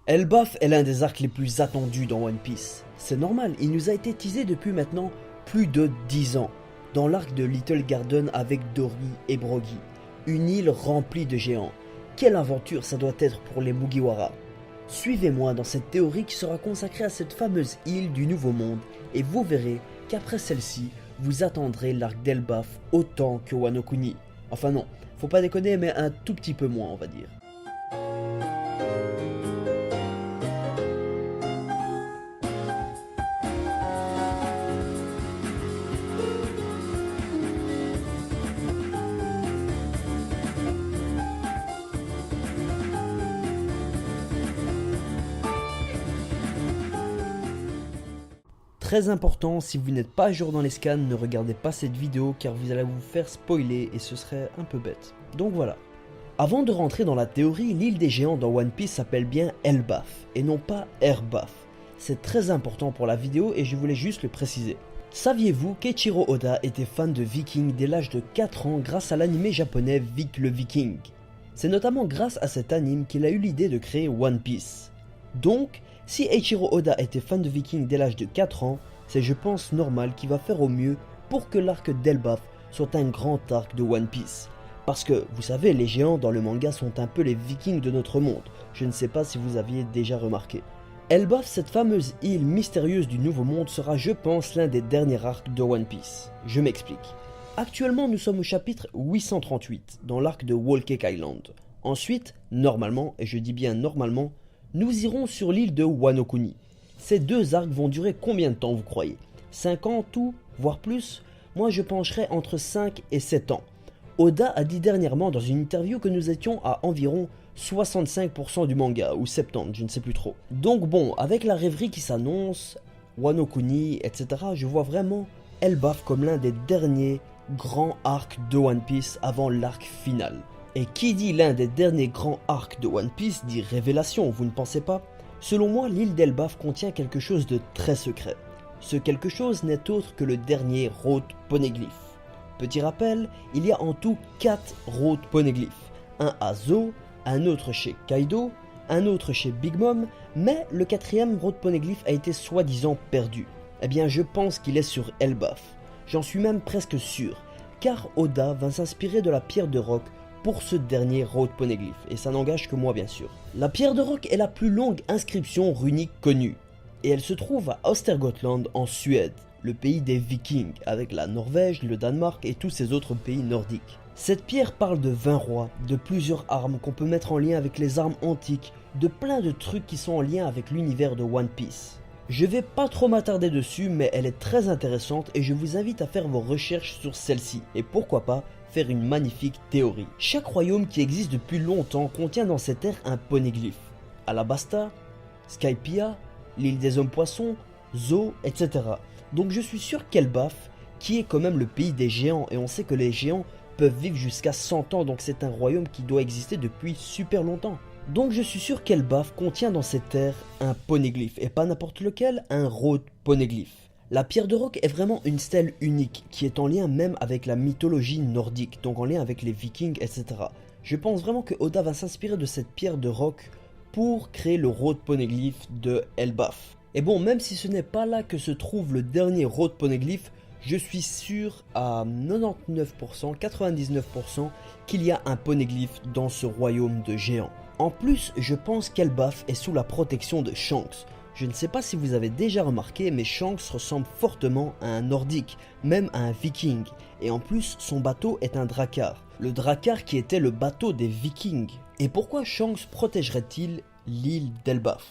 Elbaf est l'un des arcs les plus attendus dans One Piece. C'est normal, il nous a été teasé depuis maintenant plus de 10 ans, dans l'arc de Little Garden avec Dory et Brogy. Une île remplie de géants. Quelle aventure ça doit être pour les Mugiwara. Suivez-moi dans cette théorie qui sera consacrée à cette fameuse île du Nouveau Monde, et vous verrez qu'après celle-ci, vous attendrez l'arc d'Elbaf autant que Wano Kuni. Enfin non, faut pas déconner, mais un tout petit peu moins on va dire. Très important, si vous n'êtes pas à jour dans les scans, ne regardez pas cette vidéo car vous allez vous faire spoiler et ce serait un peu bête. Donc voilà. Avant de rentrer dans la théorie, l'île des géants dans One Piece s'appelle bien Elbaf et non pas Erbaf. C'est très important pour la vidéo et je voulais juste le préciser. Saviez-vous qu'Eiichiro Oda était fan de Vikings dès l'âge de 4 ans grâce à l'anime japonais Vic le Viking? C'est notamment grâce à cet anime qu'il a eu l'idée de créer One Piece. Donc, si Eiichiro Oda était fan de Vikings dès l'âge de 4 ans, c'est je pense normal qu'il va faire au mieux pour que l'arc d'Elbaf soit un grand arc de One Piece. Parce que, vous savez, les géants dans le manga sont un peu les Vikings de notre monde, je ne sais pas si vous aviez déjà remarqué. Elbaf, cette fameuse île mystérieuse du Nouveau Monde, sera je pense l'un des derniers arcs de One Piece. Je m'explique. Actuellement nous sommes au chapitre 838, dans l'arc de Whole Cake Island. Ensuite, normalement, et je dis bien normalement, nous irons sur l'île de Wano Kuni. Ces deux arcs vont durer combien de temps vous croyez? 5 ans tout, voire plus? Moi je pencherais entre 5 et 7 ans. Oda a dit dernièrement dans une interview que nous étions à environ 65% du manga, ou 70, je ne sais plus trop. Donc bon, avec la rêverie qui s'annonce, Wano Kuni, etc., je vois vraiment Elbaf comme l'un des derniers grands arcs de One Piece avant l'arc final. Et qui dit l'un des derniers grands arcs de One Piece dit révélation, vous ne pensez pas? Selon moi, l'île d'Elbaf contient quelque chose de très secret. Ce quelque chose n'est autre que le dernier Road Poneglyph. Petit rappel, il y a en tout 4 Road Poneglyph. Un à Zo, un autre chez Kaido, un autre chez Big Mom, mais le 4e Road Poneglyph a été soi-disant perdu. Eh bien je pense qu'il est sur Elbaf. J'en suis même presque sûr, car Oda va s'inspirer de la pierre de roc pour ce dernier Road Poneglyph, et ça n'engage que moi bien sûr. La pierre de roc est la plus longue inscription runique connue, et elle se trouve à Östergötland en Suède, le pays des Vikings, avec la Norvège, le Danemark et tous ces autres pays nordiques. Cette pierre parle de 20 rois, de plusieurs armes qu'on peut mettre en lien avec les armes antiques, de plein de trucs qui sont en lien avec l'univers de One Piece. Je vais pas trop m'attarder dessus, mais elle est très intéressante et je vous invite à faire vos recherches sur celle-ci, et pourquoi pas faire une magnifique théorie. Chaque royaume qui existe depuis longtemps contient dans cette ère un poneglyphe. Alabasta, Skypiea, l'île des hommes poissons, Zo, etc. Donc je suis sûr qu'Elbaf, qui est quand même le pays des géants, et on sait que les géants peuvent vivre jusqu'à 100 ans, donc c'est un royaume qui doit exister depuis super longtemps. Donc je suis sûr qu'Elbaf contient dans cette ère un poneglyphe, et pas n'importe lequel, un Road Poneglyph. La pierre de roc est vraiment une stèle unique, qui est en lien même avec la mythologie nordique, donc en lien avec les vikings, etc. Je pense vraiment que Oda va s'inspirer de cette pierre de roc pour créer le Road Poneglyph de Elbaf. Et bon, même si ce n'est pas là que se trouve le dernier Road Poneglyph, je suis sûr à 99%, 99% qu'il y a un poneglyphe dans ce royaume de géants. En plus, je pense qu'Elbaf est sous la protection de Shanks. Je ne sais pas si vous avez déjà remarqué, mais Shanks ressemble fortement à un nordique, même à un viking. Et en plus, son bateau est un drakkar. Le drakkar qui était le bateau des vikings. Et pourquoi Shanks protégerait-il l'île d'Elbaf?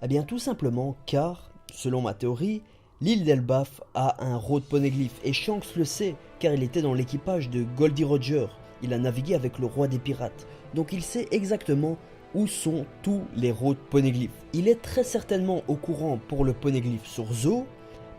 Eh bien tout simplement car, selon ma théorie, l'île d'Elbaf a un Road Poneglyph. Et Shanks le sait, car il était dans l'équipage de Goldie Roger. Il a navigué avec le roi des pirates. Donc il sait exactement où sont tous les Road Poneglyphs. Il est très certainement au courant pour le poneglyphe sur Zo.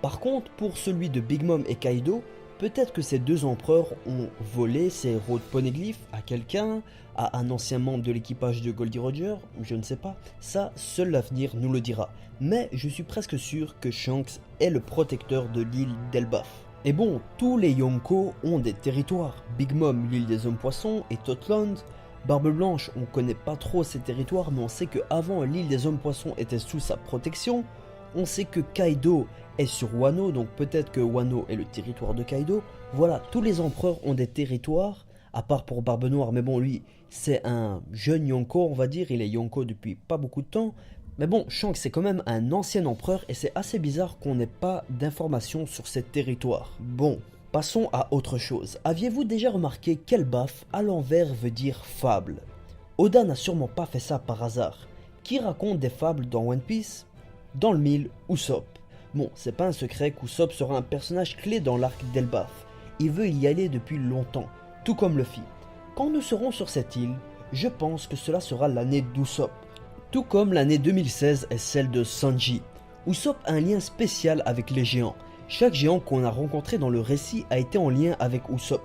Par contre, pour celui de Big Mom et Kaido, peut-être que ces deux empereurs ont volé ces Road Poneglyphs à quelqu'un, à un ancien membre de l'équipage de Goldie Roger, je ne sais pas. Ça, seul l'avenir nous le dira. Mais je suis presque sûr que Shanks est le protecteur de l'île d'Elbaf. Et bon, tous les Yonko ont des territoires. Big Mom, l'île des hommes poissons, et Totland, Barbe Blanche, on connaît pas trop ses territoires, mais on sait que avant l'île des hommes poissons était sous sa protection. On sait que Kaido est sur Wano, donc peut-être que Wano est le territoire de Kaido. Voilà, tous les empereurs ont des territoires, à part pour Barbe Noire, mais bon, lui, c'est un jeune Yonko, on va dire, il est Yonko depuis pas beaucoup de temps. Mais bon, Shanks c'est quand même un ancien empereur et c'est assez bizarre qu'on n'ait pas d'informations sur ces territoires. Bon, passons à autre chose. Aviez-vous déjà remarqué qu'Elbaf à l'envers veut dire fable? Oda n'a sûrement pas fait ça par hasard. Qui raconte des fables dans One Piece? Dans le mille, Usopp. Bon, c'est pas un secret qu'Usopp sera un personnage clé dans l'arc d'Elbaf. Il veut y aller depuis longtemps, tout comme Luffy. Quand nous serons sur cette île, je pense que cela sera l'année d'Usopp. Tout comme l'année 2016 est celle de Sanji. Usopp a un lien spécial avec les géants. Chaque géant qu'on a rencontré dans le récit a été en lien avec Usopp.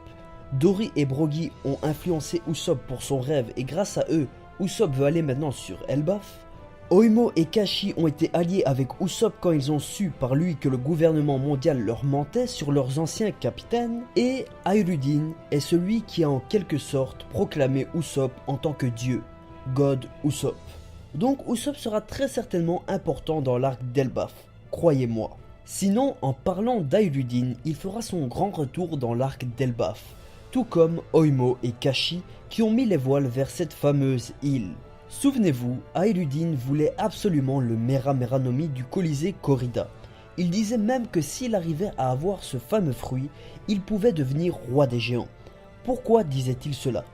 Dory et Brogy ont influencé Usopp pour son rêve et grâce à eux, Usopp veut aller maintenant sur Elbaf. Oimo et Kashi ont été alliés avec Usopp quand ils ont su par lui que le gouvernement mondial leur mentait sur leurs anciens capitaines. Et Airudin est celui qui a en quelque sorte proclamé Usopp en tant que dieu, God Usopp. Donc Usopp sera très certainement important dans l'arc d'Elbaf, croyez-moi. Sinon, en parlant d'Airudin, il fera son grand retour dans l'arc d'Elbaf, tout comme Oimo et Kashi qui ont mis les voiles vers cette fameuse île. Souvenez-vous, Airudin voulait absolument le Mera Mera no Mi du Colisée Corrida. Il disait même que s'il arrivait à avoir ce fameux fruit, il pouvait devenir roi des géants. Pourquoi disait-il cela?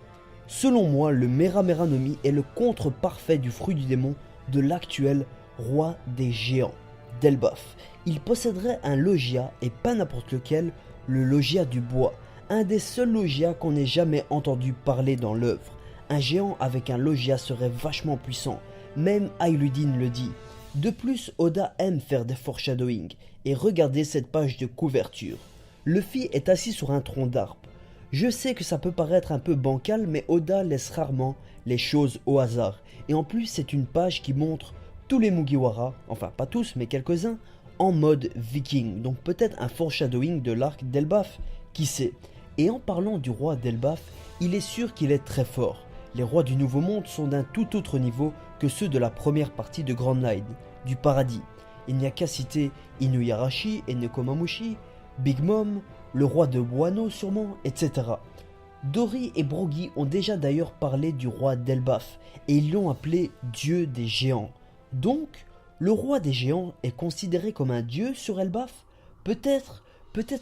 Selon moi, le Mera Mera no Mi est le contre parfait du fruit du démon de l'actuel roi des géants, d'Elbaf. Il posséderait un logia et pas n'importe lequel, le logia du bois, un des seuls logias qu'on n'ait jamais entendu parler dans l'œuvre. Un géant avec un logia serait vachement puissant, même Airudin le dit. De plus, Oda aime faire des foreshadowing, et regardez cette page de couverture. Luffy est assis sur un tronc d'arbre. Je sais que ça peut paraître un peu bancal, mais Oda laisse rarement les choses au hasard. Et en plus, c'est une page qui montre tous les Mugiwara, enfin pas tous, mais quelques-uns, en mode viking. Donc peut-être un foreshadowing de l'arc d'Elbaf, qui sait. Et en parlant du roi d'Elbaf, il est sûr qu'il est très fort. Les rois du Nouveau Monde sont d'un tout autre niveau que ceux de la première partie de Grand Line, du paradis. Il n'y a qu'à citer Inuyarashi et Nekomamushi, Big Mom, le roi de Wano sûrement, etc. Dory et Brogy ont déjà d'ailleurs parlé du roi d'Elbaf et ils l'ont appelé dieu des géants. Donc, le roi des géants est considéré comme un dieu sur Elbaf? Peut-être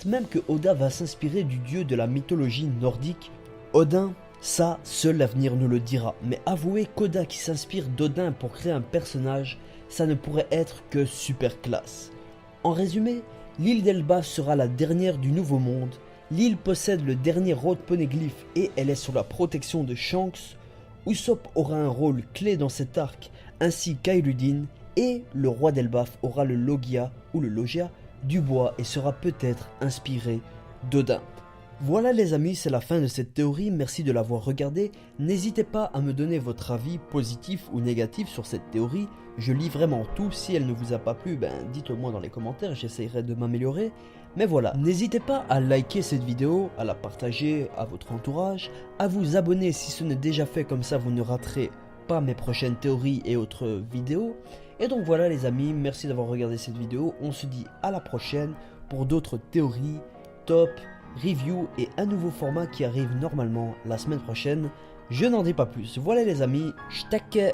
même que Oda va s'inspirer du dieu de la mythologie nordique, Odin. Ça, seul l'avenir nous le dira, mais avouez qu'Oda qui s'inspire d'Odin pour créer un personnage, ça ne pourrait être que super classe. En résumé, l'île d'Elbaf sera la dernière du Nouveau Monde, l'île possède le dernier Road Poneglyph et elle est sous la protection de Shanks, Usopp aura un rôle clé dans cet arc, ainsi qu'Airudin, et le roi d'Elbaf aura le Logia ou le Logia du bois et sera peut-être inspiré d'Odin. Voilà les amis, c'est la fin de cette théorie, merci de l'avoir regardée. N'hésitez pas à me donner votre avis positif ou négatif sur cette théorie. Je lis vraiment tout, si elle ne vous a pas plu, dites-le moi dans les commentaires, j'essaierai de m'améliorer. Mais voilà, n'hésitez pas à liker cette vidéo, à la partager à votre entourage, à vous abonner si ce n'est déjà fait, comme ça vous ne raterez pas mes prochaines théories et autres vidéos. Et donc voilà les amis, merci d'avoir regardé cette vidéo, on se dit à la prochaine pour d'autres théories, top, review et un nouveau format qui arrive normalement la semaine prochaine. Je n'en dis pas plus. Voilà les amis, j't'accueille.